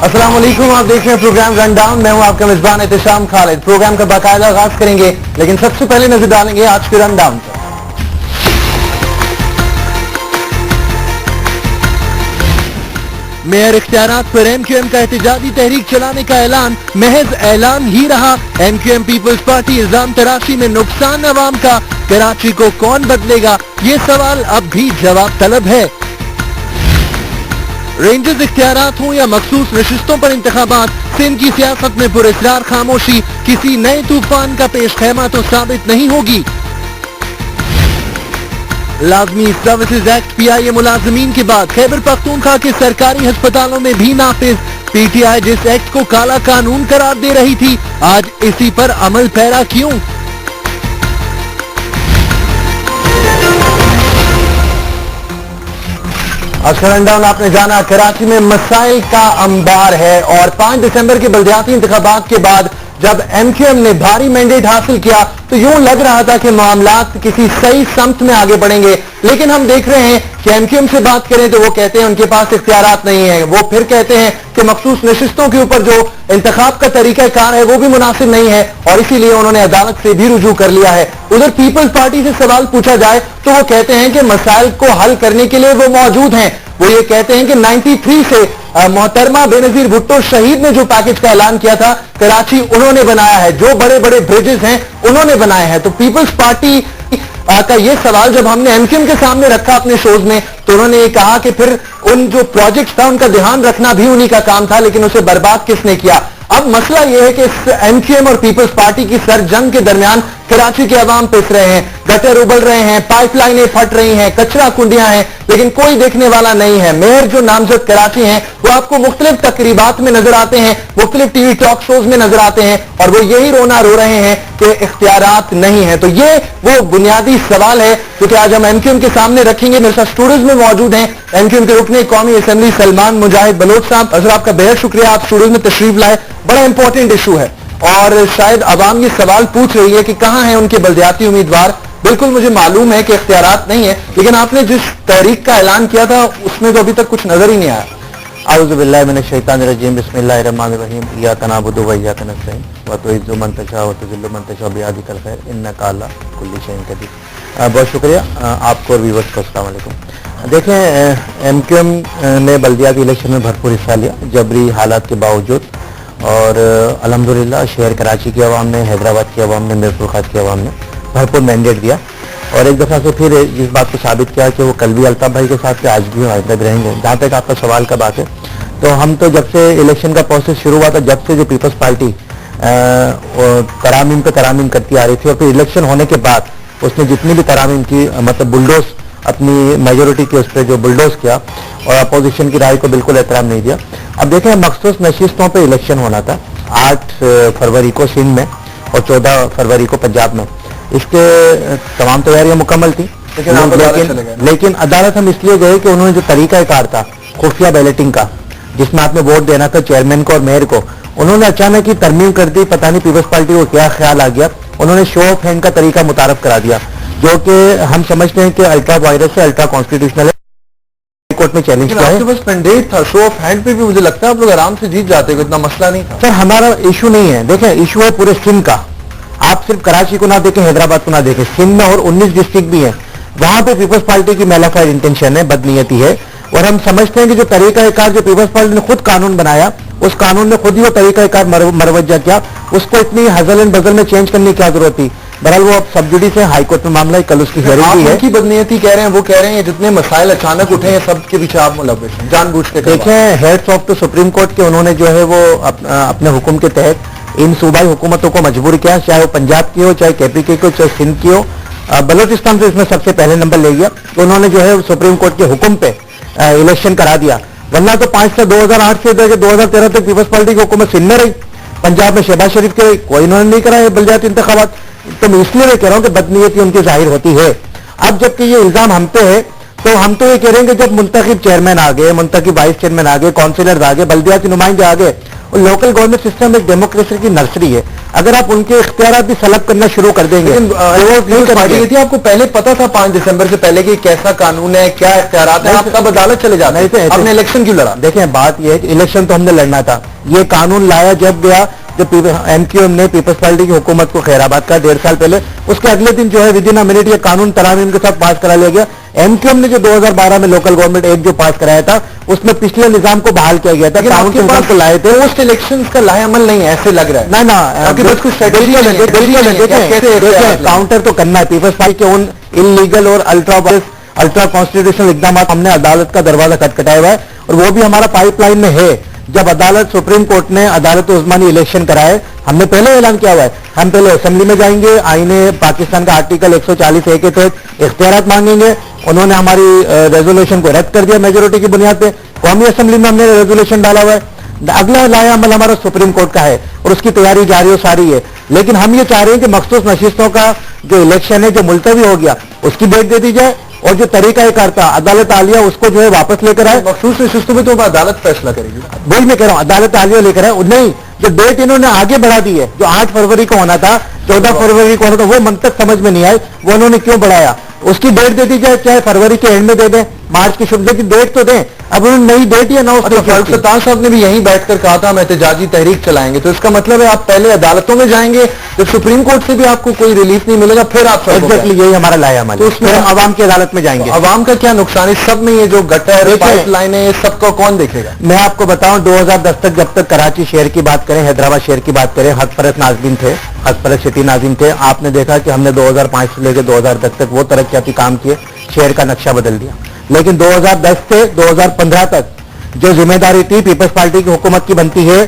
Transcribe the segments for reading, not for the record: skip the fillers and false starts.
अस्सलाम वालेकुम, आप देख रहे हैं प्रोग्राम रन डाउन। मैं हूं आपका मेजबान एहतिशाम खालिद। प्रोग्राम का बाकायदा आगाज करेंगे, लेकिन सबसे पहले नजर डालेंगे आज के रन डाउन पर। मेयर इख्तियारात पर एमक्यूएम का एहतजाजी तहरीक चलाने का ऐलान महज ऐलान ही रहा। एमक्यूएम पीपल्स पार्टी इल्जाम तराशी में नुकसान अवाम का, कराची को कौन बदलेगा, ये सवाल अब भी जवाब तलब है। रेंजर्स इख्तियारात हों या मखसूस नशिस्तों पर इंतखाबात, सिंध की सियासत में पुरस्रार खामोशी किसी नए तूफान का पेश खैमा तो साबित नहीं होगी। लाजमी सर्विसेज एक्ट पीआईए मुलाजमीन के बाद खैबर पख्तूनख्वा के सरकारी अस्पतालों में भी नाफिज। पीटीआई जिस एक्ट को काला कानून करार दे रही थी, आज इसी पर अमल पैरा क्यों? आज का रनडाउन आपने जाना, कराची में मसाइल का अंबार है और 5 दिसंबर के बल्दियाती इंतखाबात के बाद जब एमक्यूएम ने भारी मैंडेट हासिल किया तो यूं लग रहा था कि मामलात किसी सही समत में आगे बढ़ेंगे, लेकिन हम देख रहे हैं कि एमक्यूएम से बात करें तो वो कहते हैं उनके पास इख्तियारात नहीं है। वो फिर कहते हैं कि मखसूस नशिस्तों के ऊपर जो इंतखाब का तरीका कार है वो भी मुनासिब नहीं है और इसीलिए उन्होंने अदालत से भी रुजू कर लिया है। उधर पीपल्स पार्टी से सवाल पूछा जाए तो वो कहते हैं कि मसाइल को हल करने के लिए वो मौजूद हैं। वो ये कहते हैं कि 93 से मोहतरमा बेनजीर भुट्टो शहीद ने जो पैकेज का ऐलान किया था, कराची उन्होंने बनाया है, जो बड़े बड़े ब्रिजेस हैं उन्होंने बनाए हैं। तो पीपल्स पार्टी का ये सवाल जब हमने एमक्यूएम के सामने रखा अपने शोज में तो उन्होंने ये कहा कि फिर उन जो प्रोजेक्ट्स था उनका ध्यान रखना भी उन्हीं का काम था, लेकिन उसे बर्बाद किसने किया? अब मसला यह है कि एमक्यूएम और पीपल्स पार्टी की सर जंग के दरमियान कराची के अवाम पिस रहे हैं, गटर उबल रहे हैं, पाइपलाइनें फट रही हैं, कचरा कुंडियां हैं, लेकिन कोई देखने वाला नहीं है। मेयर जो नामजद कराची हैं वो आपको मुख्तलिफ तकरीबात में नजर आते हैं, मुख्तलिफ टीवी टॉक शोज में नजर आते हैं और वो यही रोना रो रहे हैं कि इख्तियारात नहीं है। तो ये वो बुनियादी सवाल है क्योंकि आज हम एमक्यूएम के सामने रखेंगे। मेरे साथ स्टूडियोज में मौजूद हैं एमक्यूएम के रुकने कौमी असेंबली सलमान मुजाहिद बलोच साहब। हज़रत आपका बेहद शुक्रिया, आप स्टूडियोज में तशरीफ लाए। बड़ा इंपॉर्टेंट इशू है और शायद अवाम ये सवाल पूछ रही है कि कहां है उनके बल्दियाती उम्मीदवार। बिल्कुल मुझे मालूम है कि इख्तियारात नहीं है, लेकिन आपने जिस तहरीक का ऐलान किया था उसमें तो अभी तक कुछ नजर ही नहीं आया। आऊज़ु बिल्लाहि मिनश शैतानिर रजीम, बिस्मिल्लाहिर रहमानिर रहीम, इय्याका नअबुदु व इय्याका नस्तईन, व तुइज़्ज़ु मन तशा व तुज़िल्लु मन तशा बियदिकल खैर, इन्नका अला कुल्लि शैइन क़दीर। बहुत शुक्रिया आपको और व्यूअर्स को अस्सलाम वालेकुम। देखें, एमक्यूएम ने बल्दियाती इलेक्शन में भरपूर हिस्सा लिया जबरी हालात के बावजूद और अल्हम्दुलिल्लाह शहर कराची की आवाम ने, हैदराबाद की आवाम ने, मीरपुर खात की आवाम ने भरपूर मैंडेट दिया और एक दफ़ा से फिर इस बात को साबित किया कि वो कल भी अल्ताफ भाई के साथ थे, आज भी आइंदा भी रहेंगे। जहाँ तक आपका सवाल का बात है तो हम तो जब से इलेक्शन का प्रोसेस शुरू हुआ था, जब से जो पीपल्स पार्टी तरामीम पे तरामीम करती आ रही थी और फिर इलेक्शन होने के बाद उसने जितनी भी तरामीम की, मतलब बुलडोज अपनी मेजोरिटी के उस पर जो बुलडोज किया और अपोजिशन की राय को बिल्कुल एहतराम नहीं दिया। अब देखें, मखसूस नशिस्तों पे इलेक्शन होना था 8 फरवरी को सिंध में और 14 फरवरी को पंजाब में। इसके तमाम तैयारियां मुकम्मल थी, लेकिन अदालत हम इसलिए गए कि उन्होंने जो तरीका कार था खुफिया बैलेटिंग का, जिसमें आपने वोट देना था चेयरमैन को और मेयर को, उन्होंने अचानक ही तरमीम कर दी। पता नहीं पीपल्स पार्टी को क्या ख्याल आ गया, उन्होंने शो ऑफ हैंड का तरीका मुतारफ करा दिया, जो कि हम समझते हैं कि अल्ट्रा वायरस है, अल्ट्रा कॉन्स्टिट्यूशनल है, कोर्ट में चैलेंज किया है। बस मैंडेट था, शो ऑफ हैंड पे भी मुझे लगता है आप लोग आराम से जीत जाते, इतना मसला नहीं था। सर, हमारा इशू नहीं है, देखें इशू है पूरे सिंध का। आप सिर्फ कराची को ना देखें, हैदराबाद को ना देखें, सिंध में और 19 डिस्ट्रिक्ट भी हैं, वहां पे पीपल्स पार्टी की मेलाफाइड इंटेंशन है, बदनीयती है और हम समझते हैं कि जो तरीकाकार जो पीपल्स पार्टी ने खुद कानून बनाया, उस कानून में खुद ही वो तरीकाकार मरवज्जा किया, उसको इतनी हजल एंड बजल में चेंज करने की क्या जरूरत थी? बहरहाल वो अब सब जुडिस है, हाई कोर्ट में मामला है, कल उसकी हियरिंग भी है। की बदनीयती कह रहे हैं, वो कह रहे हैं जितने मसाइल अचानक उठे हैं सबके पीछे आप मुलव्विस हैं, जानबूझ के। देखें, heads of the supreme court के उन्होंने जो है वो अपने हुक्म के तहत इन सूबाई हुकूमतों को मजबूर किया, चाहे वो पंजाब की हो, चाहे केपी की हो, चाहे सिंध की हो। बलोचिस्तान से इसमें सबसे पहले नंबर ले गया तो उन्होंने जो है सुप्रीम कोर्ट के हुक्म पे इलेक्शन करा दिया, वरना तो 5 से 2008 से 2013 तक पीपल्स पार्टी की हुकूमत सिंध में रही, पंजाब में शहबाज शरीफ के कोई इन्होंने नहीं कराया बल्दियाती इंतखाबात। तो मैं इसलिए मैं कह रहा हूं कि बदनीयती उनकी जाहिर होती है। अब जबकि ये इल्जाम हम पे है तो हम तो ये कह रहे हैं कि जब मुंतखब चेयरमैन आ गए, मुंतखब वाइस चेयरमैन आ गए, काउंसिलर आ गए, बल्दियाती नुमाइंदे आ गए लोकल गवर्नमेंट सिस्टम एक डेमोक्रेसी की नर्सरी है, अगर आप उनके इख्तियार भी सलब करना शुरू कर देंगे। लेकिन आपको पहले पता था 5 दिसंबर से पहले कि कैसा कानून है, क्या इख्तियारात है, आप कब अदालत चले जाते हैं? आपने इलेक्शन क्यों लड़ा? देखें, बात यह है कि इलेक्शन तो हमने लड़ना था, ये कानून लाया जब गया जब एमक्यूएम ने पीपल्स पार्टी की हुकूमत को खैराबाद का 1.5 साल पहले, उसके अगले दिन जो है विदिन अ मिनट ये कानून तरामीम के साथ पास करा लिया गया। एमक्यूएम ने जो 2012 में लोकल गवर्नमेंट एक्ट जो पास कराया था उसमें पिछले निजाम को बहाल किया गया था, कानून के निजाम को लाए थे। पोस्ट इलेक्शन का लाएअमल नहीं है, ऐसे लग रहा है। ना काउंटर तो करना है पीपल्स पार्टी के उन इलीगल और अल्ट्रा कॉन्स्टिट्यूशनल इकदाम हमने अदालत का दरवाजा खटखटाया हुआ है, और वो भी हमारा पाइपलाइन में है। जब अदालत सुप्रीम कोर्ट ने अदालत उस्मानी इलेक्शन कराए, हमने पहले ऐलान किया हुआ है, हम पहले असेंबली में जाएंगे, आईने पाकिस्तान का आर्टिकल 140A के तहत इख्तियारात मांगेंगे। उन्होंने हमारी रेजोल्यूशन को रद्द कर दिया मेजोरिटी की बुनियाद पे, कौमी असेंबली में हमने रेजोल्यूशन डाला हुआ है। अगला लाया अमल हमारा सुप्रीम कोर्ट का है और उसकी तैयारी जारी हो सारी है। लेकिन हम ये चाह रहे हैं कि मखसूस नशिस्तों का जो इलेक्शन है जो मुलतवी हो गया उसकी डेट दे दी जाए, और जो तरीका था अदालत आलिया उसको जो है वापस लेकर आए। मखसूस नशिस्तों में तो अदालत फैसला करेगी, वही मैं कह रहा हूं, अदालत आलिया लेकर आए। नहीं, जो डेट इन्होंने आगे बढ़ा दी है, जो 8 फरवरी को होना था, 14 फरवरी को होना था, वो मंतक समझ में नहीं आई, वो उन्होंने क्यों बढ़ाया। उसकी डेट दे दी जाए, चाहे फरवरी के एंड में दे दें, मार्च की शुरू की डेट तो दें। अब उन्होंने नई डेट या ना फरसतान साहब ने भी यहीं बैठकर कहा था हम एहतजाजी तहरीक चलाएंगे, तो इसका मतलब है आप पहले अदालतों में जाएंगे, जब सुप्रीम कोर्ट से भी आपको कोई रिलीफ नहीं मिलेगा फिर आप एग्जैक्टली यही हमारा लाया अमल, तो उसमें अवाम की अदालत में जाएंगे। अवाम का क्या नुकसान है सब में? ये जो गटर पाइपलाइन है, सबको कौन देखेगा? मैं आपको बताऊं, 2010 तक जब तक कराची शहर की बात करें, हैदराबाद शहर की बात करें, हक परस्त नाज़रीन थे, हक परस्त सिटी नाज़रीन थे। आपने देखा कि हमने 2005 से लेकर 2010 तक वो तरक्याती काम किए, शहर का नक्शा बदल दिया। लेकिन 2010 से 2015 तक जो जिम्मेदारी थी पीपल्स पार्टी की हुकूमत की बनती है,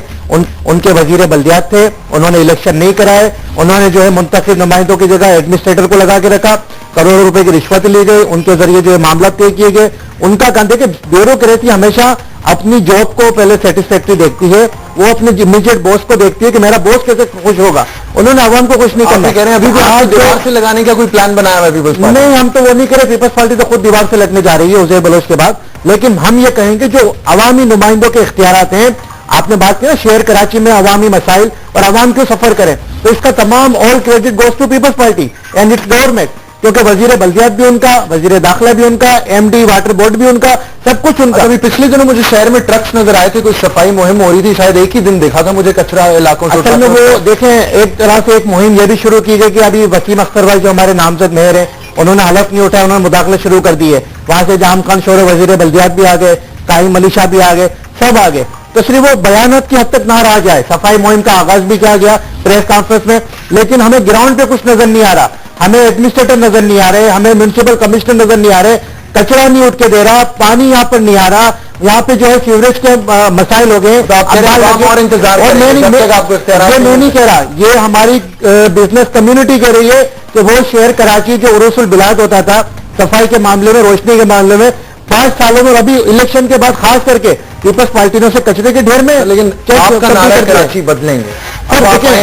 उनके वजीर बल्दियात थे, उन्होंने इलेक्शन नहीं कराए, उन्होंने जो है मुंतखब नुमाइंदों की जगह एडमिनिस्ट्रेटर को लगा के रखा, करोड़ों रुपए की रिश्वत ली गई, उनके जरिए जो है मामला तय किए गए। उनका कहते हैं कि ब्यूरोक्रेसी हमेशा अपनी जॉब को पहले सेटिस्फैक्ट्री देखती है, वो अपने इमीडिएट बॉस को देखती है कि मेरा बॉस कैसे खुश होगा, उन्होंने अवाम को खुश नहीं करना। कह रहे हैं अभी भी आप दीवार से लगाने का कोई प्लान बनाया हुआ है पीपल्स पार्टी? नहीं, हम तो वो नहीं करें, पीपल्स पार्टी तो खुद दीवार से लगने जा रही है उज़ैर बलोच के बाद। लेकिन हम ये कहेंगे जो अवामी नुमाइंदों के इख्तियारात हैं, आपने बात की ना शहर कराची में अवामी मसाइल और अवाम क्यों सफर करें, तो इसका तमाम all credit goes to Peoples Party and its government, क्योंकि वजीर बल्दियात भी उनका, वजीर दाखिला भी उनका, एमडी वाटर बोर्ड भी उनका, सब कुछ उनका। अभी पिछले दिनों मुझे शहर में ट्रक्स नजर आए थे, कोई सफाई मुहिम हो रही थी, शायद एक ही दिन देखा था मुझे कचरा इलाकों से। असल में वो देखें, एक तरह से एक मुहिम ये भी शुरू की गई कि अभी वसीम अख्तर भाई जो हमारे नामजद मेयर है, उन्होंने हलफ नहीं उठाया, उन्होंने मुदाखले शुरू कर दिए। वहां से जाम खान शोर वजीर बल्दियात भी आ गए, काइम मलिशा भी आ गए, सब आ गए। तो सिर्फ वो बयानत की हद तक ना रह जाए, सफाई मुहिम का आगाज भी किया गया प्रेस कॉन्फ्रेंस में, लेकिन हमें ग्राउंड पे कुछ नजर नहीं आ रहा, हमें एडमिनिस्ट्रेटर नजर नहीं आ रहे, हमें म्युनिसिपल कमिश्नर नजर नहीं आ रहे, कचरा नहीं उठ के दे रहा, पानी यहाँ पर नहीं आ रहा, यहाँ पे जो है सीवरेज के मसाइल हो गए। और इंतजार और मैं नहीं कह रहा, ये हमारी बिजनेस कम्युनिटी कह रही है कि वो शहर कराची जो उरूसुल बिलाद होता था सफाई के मामले में, रोशनी के मामले में, 5 सालों में अभी इलेक्शन के बाद खास करके पीपल्स पार्टी ने उसे कचरे के ढेर में। लेकिन आपका नारा कराची बदलेंगे,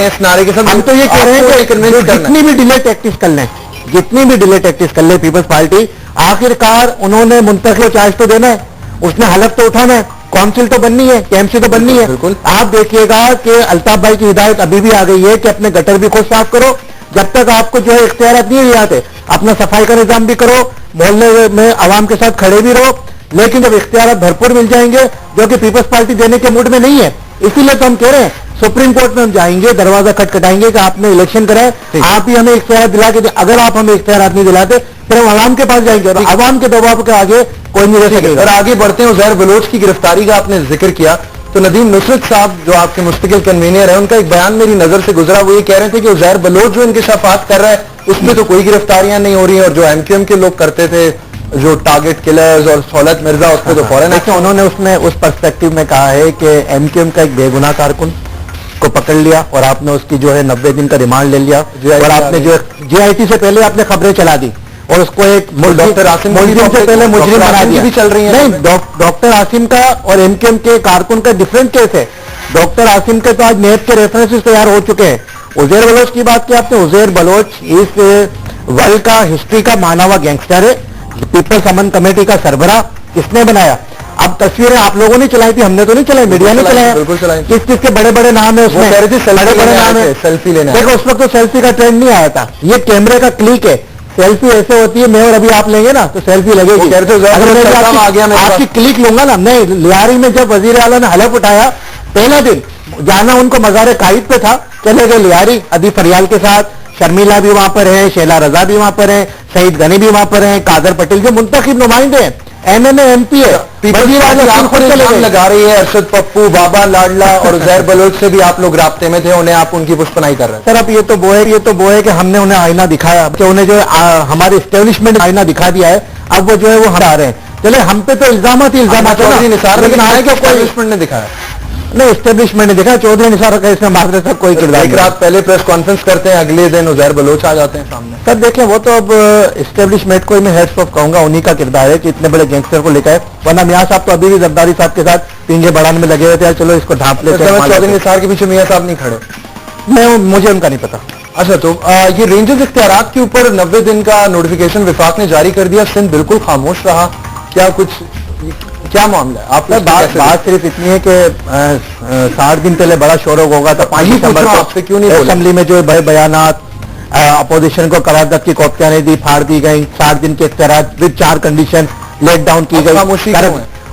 इस नारे के साथ हम तो ये कह रहे हैं कि जितनी भी डिले टैक्टिस कर लें, जितनी भी डिले टैक्टिस कर ले पीपल्स पार्टी, आखिरकार उन्होंने मुंतखब चार्ज तो देना है, उसने हलफ तो उठाना है, काउंसिल तो बननी है, केएमसी तो बननी है। बिल्कुल आप देखिएगा कि अल्ताफ भाई की हिदायत अभी भी आ गई है कि अपने गटर भी खुद साफ करो, जब तक आपको जो है इख्तियारात नहीं दिए जाते, अपना सफाई का निजाम भी करो, मोहल्ले में आवाम के साथ खड़े भी रहो। लेकिन जब इख्तियारात भरपूर मिल जाएंगे, जो कि पीपल्स पार्टी देने के मूड में नहीं है, इसीलिए तो हम कह रहे हैं सुप्रीम कोर्ट में हम जाएंगे, दरवाजा खटखटाएंगे कि आपने इलेक्शन कराए, आप ही हमें इख्तियार दिला के, अगर आप हमें इख्तियार नहीं दिलाते फिर हम आवाम के पास जाएंगे, और आवाम के दबाव के आगे कोई नहीं रह सकेगा। और आगे बढ़ते हैं, उज़ैर बलोच की गिरफ्तारी का आपने जिक्र किया, तो नदीम नुसरत साहब जो आपके मुस्तकिल कन्वीनर है, उनका एक बयान मेरी नजर से गुजरा, वो ये कह रहे थे कि उज़ैर बलोच जो इंकशाफात कर रहा है उसमें तो कोई गिरफ्तारियां नहीं हो रही हैं, और जो एमक्यूएम के लोग करते थे जो टारगेट किलर्स और सौलत मिर्जा, उस पर तो फौरन देखिए उन्होंने उसमें उस पर्सपेक्टिव में कहा है कि एमक्यूएम का एक बेगुनाह कारकुन को पकड़ लिया और आपने उसकी जो है 90 दिन का रिमांड ले लिया, और आपने जो जेआईटी से पहले आपने खबरें चला दी और उसको एक डॉक्टर आसिम से पहले मुजरिम बना दिया। भी चल रही है नहीं, डॉक्टर आसिम का और एमक्यूएम के कारकुन का डिफरेंट केस है। डॉक्टर आसिम के तो आज नेब के रेफरेंसेस तैयार हो चुके हैं। उज़ैर बलोच की बात की आपने, उज़ैर बलोच इस वर्ल्ड का हिस्ट्री का माना हुआ गैंगस्टर है, पीपल्स अमन कमेटी का सरबराह किसने बनाया, اب تصویریں آپ لوگوں نے چلائی تھی, ہم نے تو نہیں چلائی, میڈیا نے چلائی, بالکل چلائی. کس کس کے بڑے بڑے نام ہے اس میں, بڑے بڑے نام ہے, سیلفی لینے. دیکھو اس وقت تو سیلفی کا ٹرینڈ نہیں آیا تھا, یہ کیمرے کا کلک ہے. سیلفی ایسے ہوتی ہے, میں اور ابھی آپ لیں گے نا تو سیلفی لگے گی, آپ کی کلک لوں گا نا. نہیں, لیاری میں جب وزیر اعلیٰ نے حلف اٹھایا پہلا دن جانا ان کو مزار قائد پہ تھا, چلے گئے لیاری ابھی فریال کے ساتھ, شرمیلا بھی وہاں پر ہے, شیلا رضا بھی وہاں پر ہے, سعید غنی بھی وہاں پر ہیں, قادر پٹیل جو منتخب نمائندے ہیں, M N A M P A, لگا رہی ہے. ارشد پپو, بابا لاڈلا اور عزیر بلوچ سے بھی آپ لوگ رابطے میں تھے, انہیں آپ ان کی پشپنائی کر رہے ہیں. سر اب یہ تو وہ ہے کہ ہم نے انہیں آئینہ دکھایا, کہ انہیں جو ہمارے اسٹیبلشمنٹ آئینہ دکھا دیا ہے, اب وہ جو ہے وہ ہرا رہے ہیں. چلے ہم پہ تو الزامات ہی الزامات اسٹیبلشمنٹ نے دکھایا نہیں, اسٹیبلشمنٹ نے دکھا. چودھری نثار کا اس میں معذرت تک کوئی کردار. ایک رات پہلے پریس کانفرنس کرتے ہیں, اگلے دن عزیر بلوچ آ جاتے ہیں سامنے. سر دیکھیں وہ تو اب اسٹیبلشمنٹ کو میں ہیڈس آف کہوں گا, انہی کا کردار ہے کہ اتنے بڑے گینگسٹر کو لے کے آئے, ورنہ میاں صاحب تو ابھی بھی زرداری صاحب کے ساتھ پنجے بڑھانے میں لگے ہوئے تھے, چلو اس کو ڈھانپ لیتے ہیں. چودھری نثار کے پیچھے میاں صاحب نہیں کھڑے, مجھے ان کا نہیں پتا. اچھا, تو یہ رینجرز اختیارات کے اوپر 90 دن کا نوٹیفیکیشن وفاق نے جاری کر دیا, سندھ بالکل خاموش رہا, کیا معاملہ ہے آپ کا؟ بات صرف اتنی ہے کہ 60 دن پہلے بڑا شور ہوگا تھا, 5 دسمبر کو اسمبلی میں جو بڑے بیانات, اپوزیشن کو قرارداد کی کاپیاں نہیں دی, پھاڑ دی گئی, 60 دن کے اختیارات ود 4 کنڈیشن لیٹ ڈاؤن کی گئی.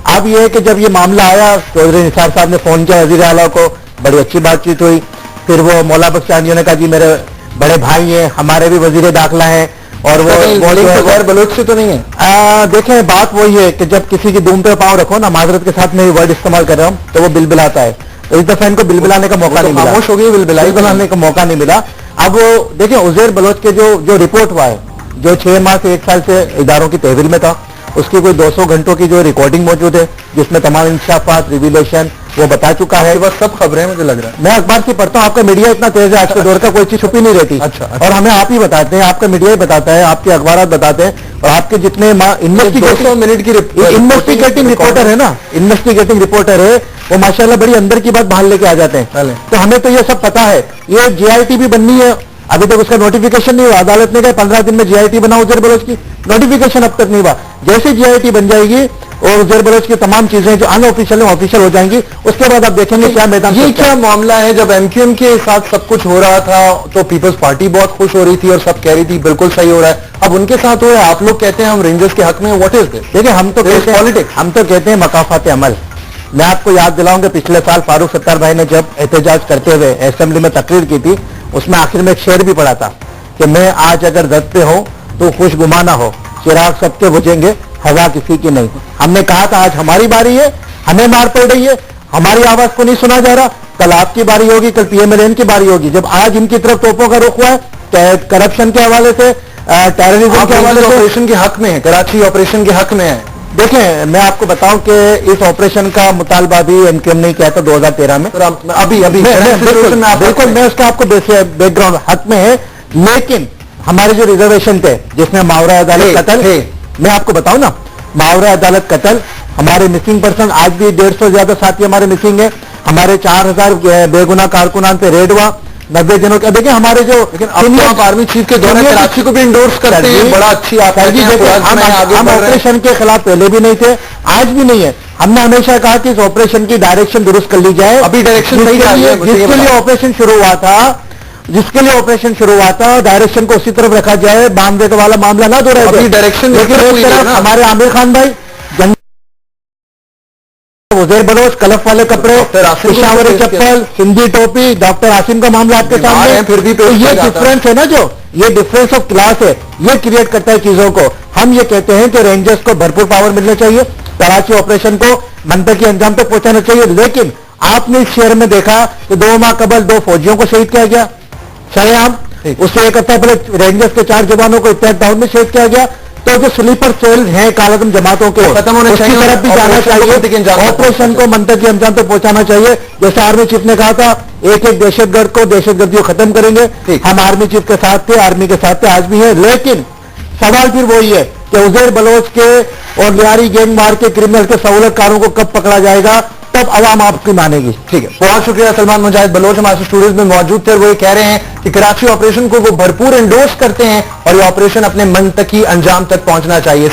اب یہ ہے کہ جب یہ معاملہ آیا, چودھری نثار صاحب نے فون کیا وزیر اعلیٰ کو, بڑی اچھی بات چیت ہوئی. پھر وہ مولا بخش چاندی نے کہا جی میرے بڑے بھائی ہیں, ہمارے بھی وزیر داخلہ ہیں, اور وہ غیر بلوچ سے تو نہیں ہے. دیکھیں بات وہی ہے کہ جب کسی کی دوم پہ پاؤں رکھو نا, معذرت کے ساتھ میں یہ ورڈ استعمال کر رہا ہوں, تو وہ بلبلاتا ہے. اس دفعہ ان کو بلبلانے کا موقع نہیں ملا, خاموش ہو گئی, بلبلانے کا موقع نہیں ملا. اب دیکھیں عزیر بلوچ کے جو رپورٹ ہوا ہے, جو 6 ماہ سے 1 سال سے اداروں کی تحویل میں تھا, اس کی کوئی 200 گھنٹوں کی جو ریکارڈنگ موجود ہے, جس میں تمام انکشافات, ریویلیشن وہ بتا چکا ہے. بس سب خبریں مجھے لگ رہا ہے, میں اخبار سے پڑھتا ہوں, آپ کا میڈیا اتنا تیز ہے آج کے دور کا, کوئی چیز چھپی نہیں رہتی. اور ہمیں آپ ہی بتاتے ہیں, آپ کا میڈیا ہی بتاتا ہے, آپ کے اخبارات بتاتے ہیں, اور آپ کے جتنے 200 منٹ کی انویسٹیگیٹنگ رپورٹر ہے نا, انویسٹیگیٹنگ رپورٹر ہے, وہ ماشاءاللہ بڑی اندر کی بات باہر لے کے آ جاتے ہیں. تو ہمیں تو یہ سب پتا ہے. یہ جی آئی ٹی بھی بننی ہے, ابھی تک اس کا نوٹیفیکیشن نہیں ہوا, عدالت نے کہا 15 دن میں جی آئی ٹی بناؤ عزیر بلوچ کی, نوٹیفیکیشن اب تک نہیں ہوا. جیسے جی آئی ٹی بن جائے گی اور عزیر بلوچ کی تمام چیزیں جو ان آفیشیل ہیں آفیشیل ہو جائیں گی, اس کے بعد آپ دیکھیں گے کیا میدان. یہ کیا معاملہ ہے؟ جب ایم کیو ایم کے ساتھ سب کچھ ہو رہا تھا تو پیپلز پارٹی بہت خوش ہو رہی تھی اور سب کہہ رہی تھی بالکل صحیح ہو رہا ہے, اب ان کے ساتھ ہو رہا ہے, آپ لوگ کہتے ہیں ہم رینجرز کے حق میں, واٹ از دس؟ دیکھیں ہم تو کہتے ہیں مقافات عمل. میں آپ کو یاد دلاؤں کہ پچھلے سال فاروق ستار بھائی نے جب احتجاج کرتے ہوئے اسمبلی میں تقریر کی تھی, اس میں آخر میں ایک شعر بھی پڑھا تھا کہ میں آج اگر درد پہ ہوں تو خوش گما نہ ہو, چراغ سب کے بجھیں گے ہوا کسی کی نہیں. ہم نے کہا تھا آج ہماری باری ہے, ہمیں مار پڑ رہی ہے, ہماری آواز کو نہیں سنا جا رہا, کل آپ کی باری ہوگی, کل پی ایم ایل این کی باری ہوگی. جب آج ان کی طرف توپوں کا رخ ہوا ہے, کرپشن کے حوالے سے, ٹیررزم کے حوالے سے, آپریشن کے حق میں ہے, کراچی آپریشن کے حق میں ہے. دیکھیں میں آپ کو بتاؤں کہ اس آپریشن کا مطالبہ بھی ایم کیو ایم نے کیا تھا 2013 میں, ابھی بالکل میں اس کا آپ کو بیک گراؤنڈ حق میں ہے. لیکن ہمارے جو ریزرویشن تھے جس میں ماورا عدالت قتل, میں آپ کو بتاؤں نا, ماورا عدالت قتل, ہمارے مسنگ پرسن آج بھی 150 سے زیادہ ساتھی ہمارے مسنگ ہیں, ہمارے 4000 بے گناہ کارکنان پہ ریڈ ہوا 90 دنوں کے. دیکھیں ہمارے جو آرمی چیف کے دورے کراچی کو بھی انڈورس کرتے ہیں, بڑا اچھی ہم آپریشن کے خلاف پہلے بھی نہیں تھے, آج بھی نہیں ہے. ہم نے ہمیشہ کہا کہ اس آپریشن کی ڈائریکشن درست کر لی جائے. ابھی ڈائریکشن جس کے لیے آپریشن شروع ہوا تھا, ڈائریکشن کو اسی طرف رکھا جائے, بام ویٹ والا معاملہ نہ دہرائے. ڈائریکشن ہمارے عامر خان بھائی عزیر بلوچ کلف والے کپڑے, پشاور چپل, سندھی ٹوپی, ڈاکٹر عاصم کا معاملہ آپ کے سامنے, پھر بھی یہ ڈفرینس ہے نا, جو یہ ڈفرینس آف کلاس ہے, یہ کریٹ کرتا ہے چیزوں کو. ہم یہ کہتے ہیں کہ رینجرز کو بھرپور پاور ملنا چاہیے, کراچی آپریشن کو منطقی انجام تک پہنچانا چاہیے. لیکن آپ نے اس شہر میں دیکھا کہ 2 ماہ قبل 2 فوجیوں کو شہید کیا گیا شرے عام, اس سے ایک ہفتہ پہلے رینجرز کے 4 جوانوں کو اتحاد ٹاؤن میں شہید کیا گیا. تو جو سلیپر سیل ہیں کالعدم جماعتوں کے, ختم ہونے چاہیے, طرف بھی جانا چاہیے, آپریشن کو منطقی انجام تک پہنچانا چاہیے. جیسے آرمی چیف نے کہا تھا ایک دہشت گرد کو دہشت گردی کو ختم کریں گے, ہم آرمی چیف کے ساتھ تھے, آرمی کے ساتھ تھے, آج بھی ہیں. لیکن سوال پھر وہی ہے کہ عزیر بلوچ کے اور لیاری گینگ مار کے کرمنل کے سہولت کاروں کو کب پکڑا جائے گا, تب عوام آپ کی مانے گی. ٹھیک ہے, بہت شکریہ. سلمان مجاہد بلوچ ہمارے اسٹوڈیوز میں موجود تھے, وہ یہ کہہ رہے ہیں کہ کراچی آپریشن کو وہ بھرپور انڈورس کرتے ہیں اور یہ آپریشن اپنے منطقی انجام تک پہنچنا چاہیے.